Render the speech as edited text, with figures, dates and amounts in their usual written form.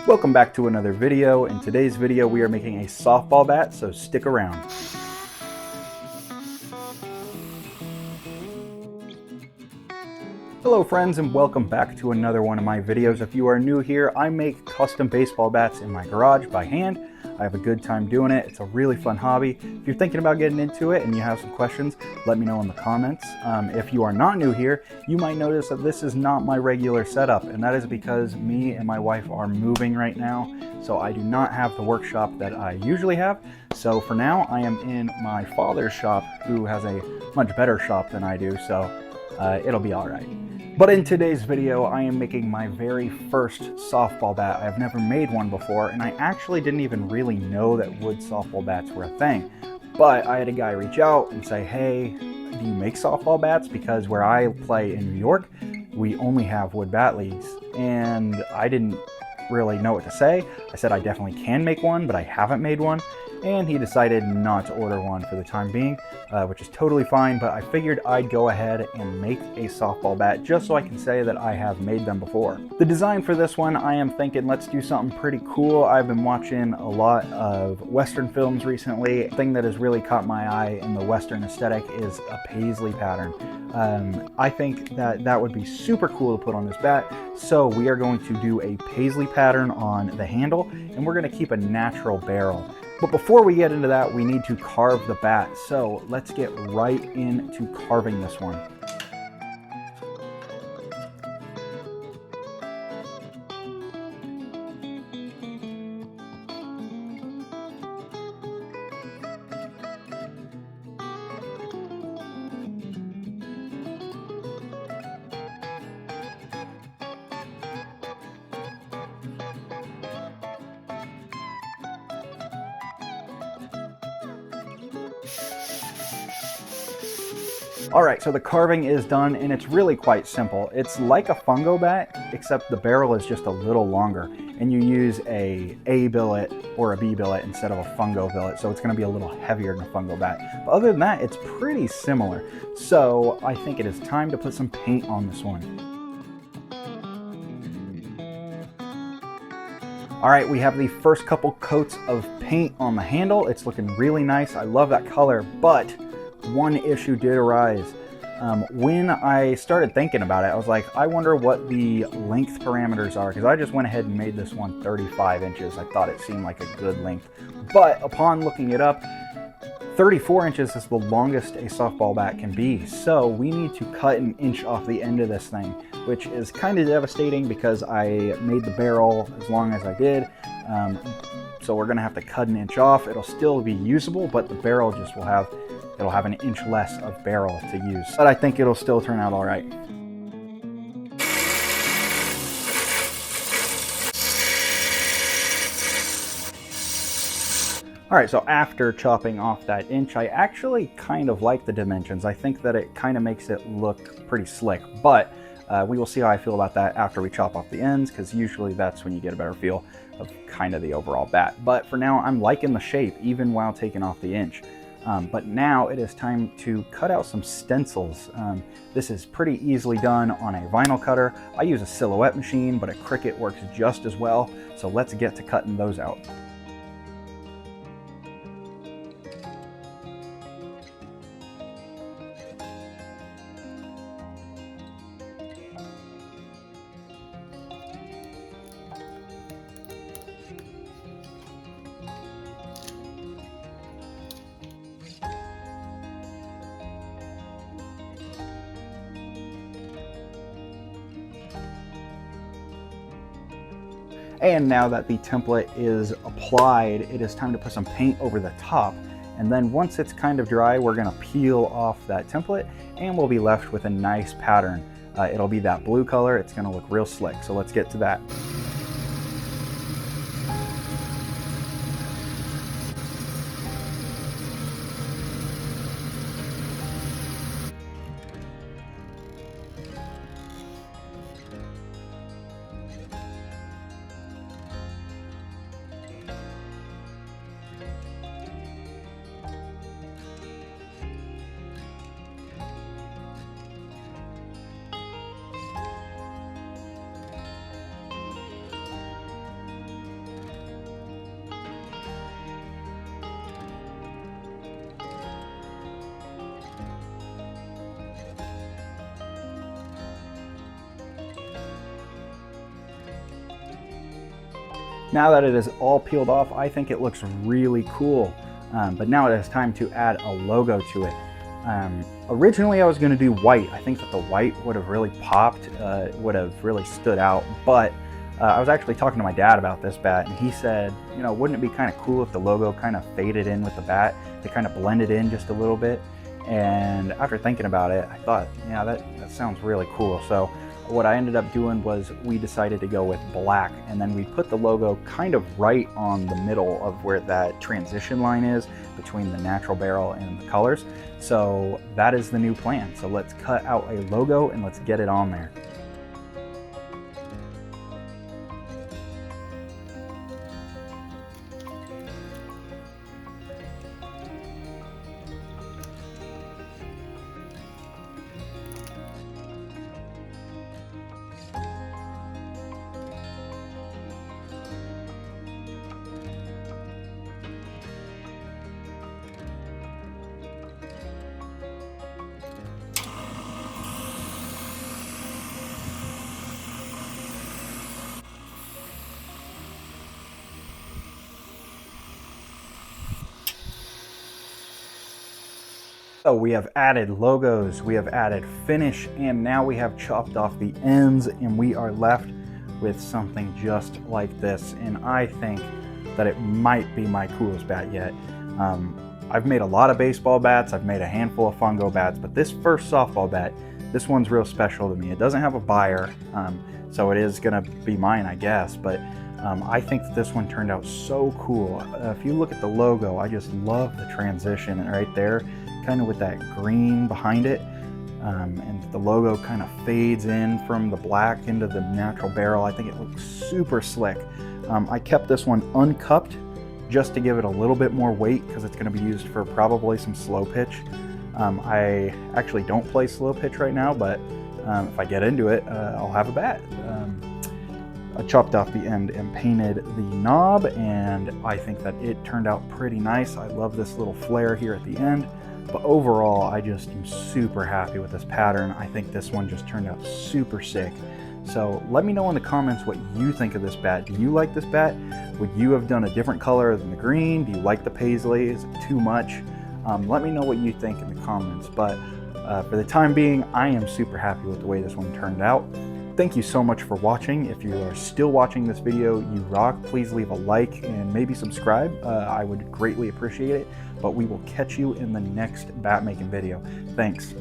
Welcome back to another video. In today's video we are making a softball bat, so stick around. Hello friends, and welcome back to another one of my videos. If you are new here, I make custom baseball bats in my garage by hand. I have a good time doing it. It's a really fun hobby. If you're thinking about getting into it and you have some questions, let me know in the comments. If you are not new here, you might notice that this is not my regular setup, and that is because me and my wife are moving right now, so I do not have the workshop that I usually have. So for now, I am in my father's shop, who has a much better shop than I do, so it'll be all right. But in today's video, I am making my very first softball bat. I've never made one before, and I actually didn't even really know that wood softball bats were a thing. But I had a guy reach out and say, hey, do you make softball bats? Because where I play in New York, we only have wood bat leagues. And I didn't really know what to say. I said I definitely can make one, but I haven't made one. And he decided not to order one for the time being, which is totally fine, but I figured I'd go ahead and make a softball bat just so I can say that I have made them before. The design for this one, I am thinking let's do something pretty cool. I've been watching a lot of Western films recently. The thing that has really caught my eye in the Western aesthetic is a paisley pattern. I think that that would be super cool to put on this bat, so we are going to do a paisley pattern on the handle, and we're going to keep a natural barrel. But before we get into that, we need to carve the bat. So let's get right into carving this one. Alright, so the carving is done, and it's really quite simple. It's like a fungo bat, except the barrel is just a little longer, and you use a billet or a B billet instead of a fungo billet, so it's going to be a little heavier than a fungo bat. But other than that, it's pretty similar. So I think it is time to put some paint on this one. Alright, we have the first couple coats of paint on the handle. It's looking really nice. I love that color, but one issue did arise. When I started thinking about it, I was like, I wonder what the length parameters are, because I just went ahead and made this one 35 inches. I thought it seemed like a good length. But upon looking it up, 34 inches is the longest a softball bat can be. So we need to cut an inch off the end of this thing, which is kind of devastating because I made the barrel as long as I did. So we're going to have to cut an inch off. It'll still be usable, but the barrel just will have it'll have an inch less of barrel to use. But I think it'll still turn out all right. All right, so after chopping off that inch, I actually kind of like the dimensions. I think that it kind of makes it look pretty slick, but we will see how I feel about that after we chop off the ends, because usually that's when you get a better feel of kind of the overall bat. But for now, I'm liking the shape, even while taking off the inch. But now it is time to cut out some stencils. This is pretty easily done on a vinyl cutter. I use a Silhouette machine, but a Cricut works just as well. So let's get to cutting those out. And now that the template is applied, it is time to put some paint over the top. And then once it's kind of dry, we're gonna peel off that template and we'll be left with a nice pattern. It'll be that blue color. It's gonna look real slick. So let's get to that. Now that it is all peeled off, I think it looks really cool. But now it is time to add a logo to it. Originally I was going to do white. I think that the white would have really popped, would have really stood out, but I was actually talking to my dad about this bat, and he said, you know, wouldn't it be kind of cool if the logo kind of faded in with the bat, to kind of blended in just a little bit? And after thinking about it, I thought, yeah, that sounds really cool. So what I ended up doing was we decided to go with black, and then we put the logo kind of right on the middle of where that transition line is between the natural barrel and the colors. So that is the new plan. So let's cut out a logo and let's get it on there. So we have added logos, we have added finish, and now we have chopped off the ends, and we are left with something just like this. And I think that it might be my coolest bat yet. I've made a lot of baseball bats, I've made a handful of fungo bats, but this first softball bat, this one's real special to me. It doesn't have a buyer, so it is gonna be mine, I guess, but I think that this one turned out so cool. If you look at the logo, I just love the transition right there, kind of with that green behind it, and the logo kind of fades in from the black into the natural barrel. I think it looks super slick. I kept this one uncupped just to give it a little bit more weight because it's going to be used for probably some slow pitch. I actually don't play slow pitch right now, but if I get into it, I'll have a bat. I chopped off the end and painted the knob, and I think that it turned out pretty nice. I love this little flare here at the end, but overall I just am super happy with this pattern. I think this one just turned out super sick. So let me know in the comments what you think of this bat. Do you like this bat? Would you have done a different color than the green? Do you like the paisley? Is it too much? Let me know what you think in the comments, but for the time being, I am super happy with the way this one turned out. Thank you so much for watching. If you are still watching this video, you rock. Please leave a like and maybe subscribe. I would greatly appreciate it, but we will catch you in the next bat making video. Thanks.